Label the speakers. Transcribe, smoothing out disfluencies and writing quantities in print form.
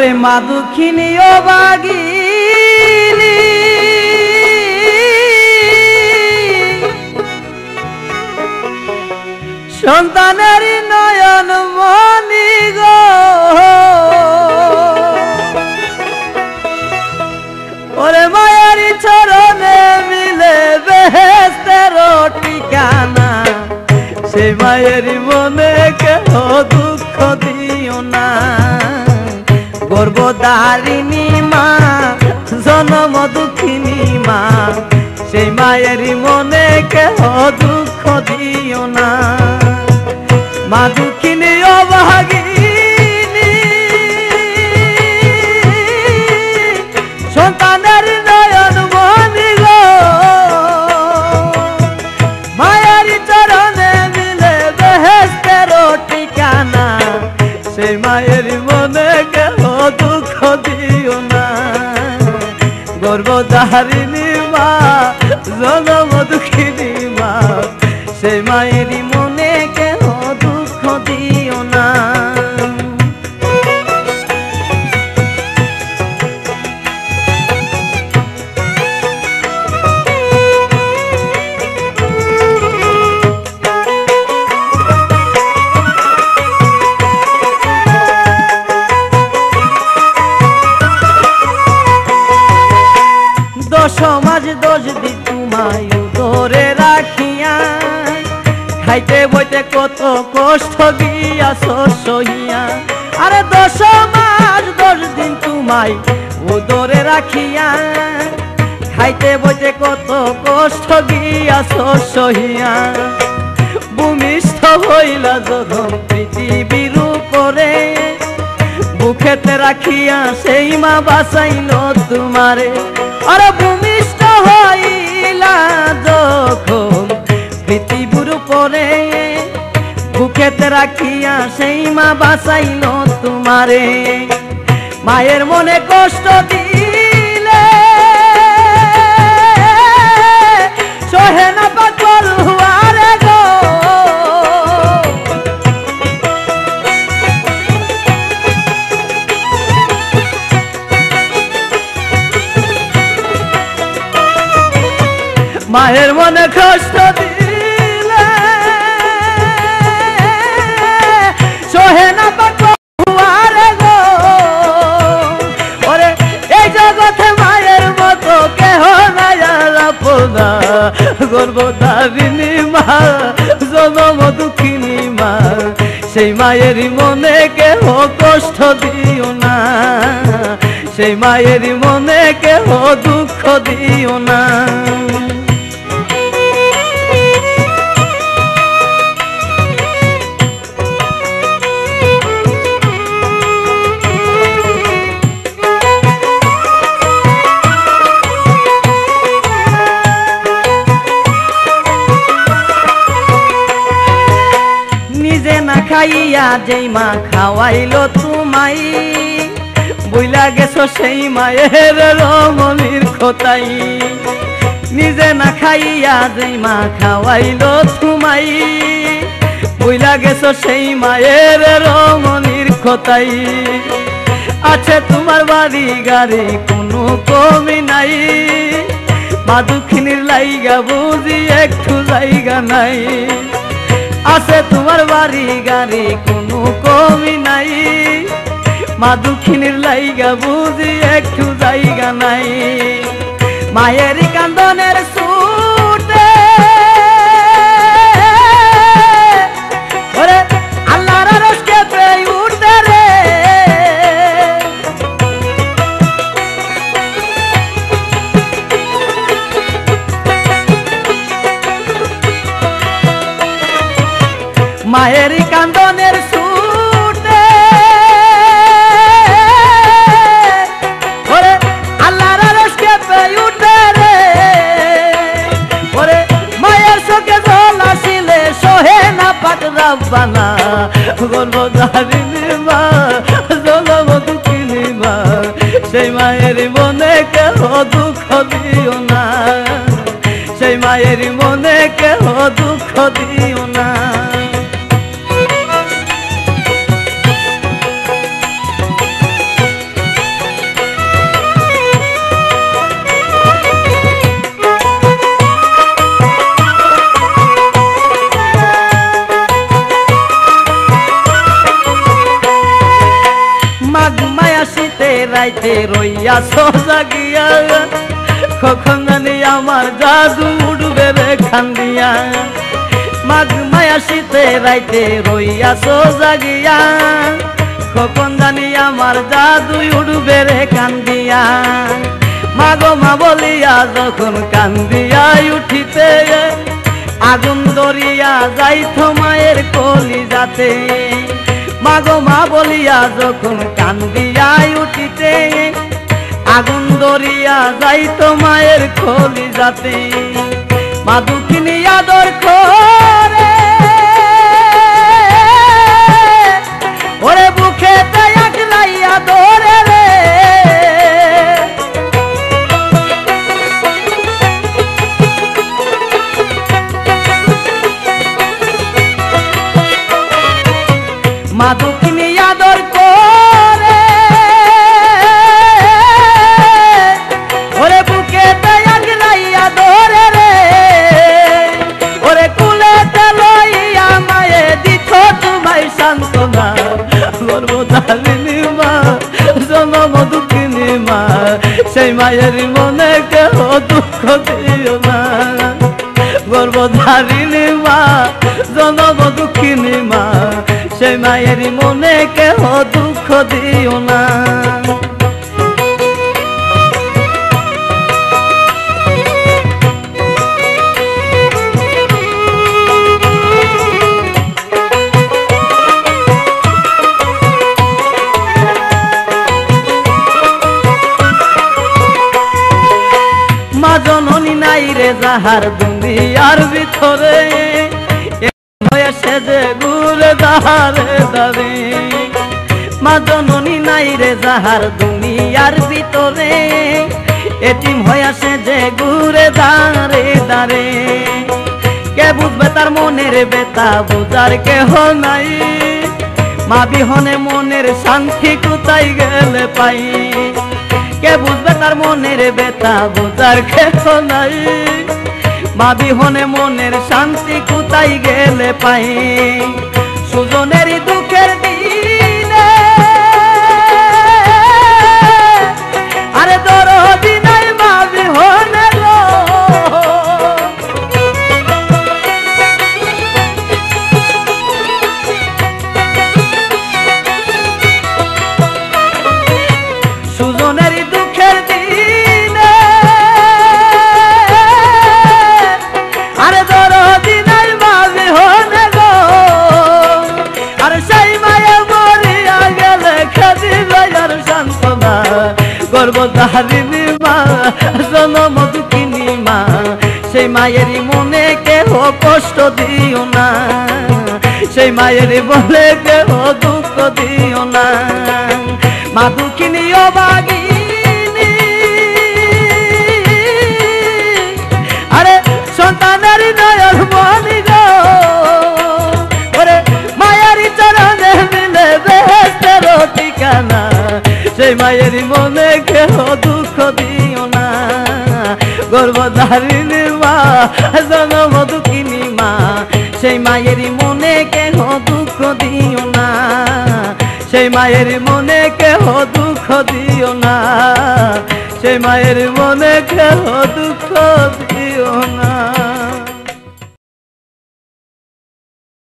Speaker 1: ওরে মা দুঃখিনী ও বাগিনী সন্তানের নয়ন মনি গো ওরে মায়ের চরণে মিলে বেহেশতের ঠিকানা সেই মায়ের মনে কেহ দুঃখ দিও না গর্ভধারিণী মা জনম দুঃখিনী মা সেই মায়ের মনে কেহ দুঃখ দিও না মা দুঃখিনী অভাগিনী সন্তানের নয়ন মনি গো মায়ের চরণে মিলে বেহেশতের ঠিকানা সেই মায়ের মনে কেহ দুঃখ দিও না গর্ভধারিণী মা জনম দুঃখিনী মা সেই মায়ের মনে কেহ দুঃখ দিও না সমাজ দোষ দি তোমায় ধরে রাখিয়া খাইতে বইতে কত কষ্ট গিয়াছ সহিয়া আরে সমাজ দোষ দিন তোমায় ধরে রাখিয়া খাইতে বইতে কত কষ্ট গিয়াছ সহিয়া ভূমিষ্ঠ হইলা যখন পৃথিবীর উপরে বুকেতে রাখিয়া সেই মা বাঁচাইল তোমারে আরে ভূমিষ্ঠ হইলা যখন পৃথিবীর উপরে বুকেতে রাখিয়া সেই মা বাঁচাইল তোমারে মায়ের মনে কষ্ট দিলে সহে না পাগল হুয়ারে গো মায়ের মনে কষ্ট দিলে সহে না পাগল হুয়ারে গো ওরে এই জগতে মায়ের মতো কেহ নাই আপনা গর্ভধারিণী মা জনম দুঃখিনী মা সেই মায়ের মনে কেহ কষ্ট দিও না সেই মায়ের মনে কেহ দুঃখ দিও না খাইয়া যেই মা খাওয়াইলো তুমাই বুইলা গেছো সেই মায়ের রমণীর খোতাই নিজে না খাইয়া যেই মা খাওয়াইলো তুমাই বুইলা গেছো সেই মায়ের রমণীর খোতাই আছে তোমার বাড়ি গাড়ি কোনো কমি নাই মা দুঃখিনীর লাইগা বুঝি একটু জায়গা নাই আছে তোমার বাড়ি গাড়ি কোনো কমি নাই মা দুঃখিনীর লাইগা বুঝি একটু জায়গা নাই মায়ের কান্দনের ছুটে ওরে আল্লাহর আরশ কেঁপে উঠে রে মায়ের কান্দনের ছুটে ওরে আল্লাহর আরশ কেঁপে উঠে রে ওরে মায়ের চোখে জল আসিলে সহে না পাক রাব্বানা গর্ভধারিণী মা জনম দুঃখিনী মা সেই মায়ের মনে কেহ দুঃখ দিও না সেই মায়ের মনে কেহ দুঃখ দিও না রাইতে রইয়াছো জাগিয়া কখন জানি আমার জাদু উঠবে রে কান্দিয়া মাঘ মায়া শীতে রাইতে রইয়াছো জাগিয়া কখন জানি আমার জাদু উঠবে রে কান্দিয়া মাগো মা বলিয়া যখন কান্দিয়া উঠিতে আগুন দরিয়া যাইতো মায়ের কলিজাতে মাগো মা বলিয়া যখন কান্দিয়া উঠিতে আগুন দরিয়া যাইতো মায়ের কলিজাতে মা দুঃখিনী আদর করে ওরে বুকেতে একলাইয়া ধরে রে মা দুঃখিনী আদর করে ওরে বুকেতে একলাইয়া ধরে রে ওরে কুলেতে লইয়া মায়ে দিত তোমায় সান্ত্বনা গর্ভধারিণী মা জনম দুঃখিনী মা সেই মায়ের মনে কেহ দুঃখ দিও না গর্ভধারিণী মা জনম দুঃখিনী মা সেই মায়ের মনে কেহ দুঃখ দিও না মা জননী নাই রে যাহার দুনিয়ার ভিতরে সেজে ঘুরে দাহারে দারে মা জননী নাই রে যাহার দুনিয়ার ভিতরে এতিম হইয়া সেজে ঘুরে দাঁড়ে দাঁড়ে কে বুঝবে তার মনের বেতা বুঝার কেহ নাই মা বিহনে মনের শান্তি কোথায় গেলে পাই কে বুঝবে তার মনের বেতা বুঝার কেহ নাই মা বিহনে মনের শান্তি কোথায় গেলে পাই সুজনের দুঃখের দিনে আরে দরদি নাই মা বিহনে গো সুজনের দুঃখের দিনে আরে দরদি নাই মা বিহনে গো আর সেই মায়ে মরিয়া গেলে খাদিবে আর সান্ত্বনা গর্ভধারিণী মা জনম দুঃখিনী মা সেই মায়েরই মনে কেহ কষ্ট দিও না সেই মায়েরই বলে কেহ দুঃখ দিও না মা দুঃখিনী অভাগিনী আরে সন্তানের নয়ন মনি গো ওরে মায়ারি চরণে মিলে বেহেশতের ঠিকানা সেই মায়ের মনে কেহ দুঃখ দিও না গর্ভধারিণী মা জনম দুঃখিনী মা সেই মায়ের মনে কেহ দুঃখ দিও না সেই মায়ের মনে কেহ দুঃখ দিও না সেই মায়ের মনে কেহ দুঃখ দিও না।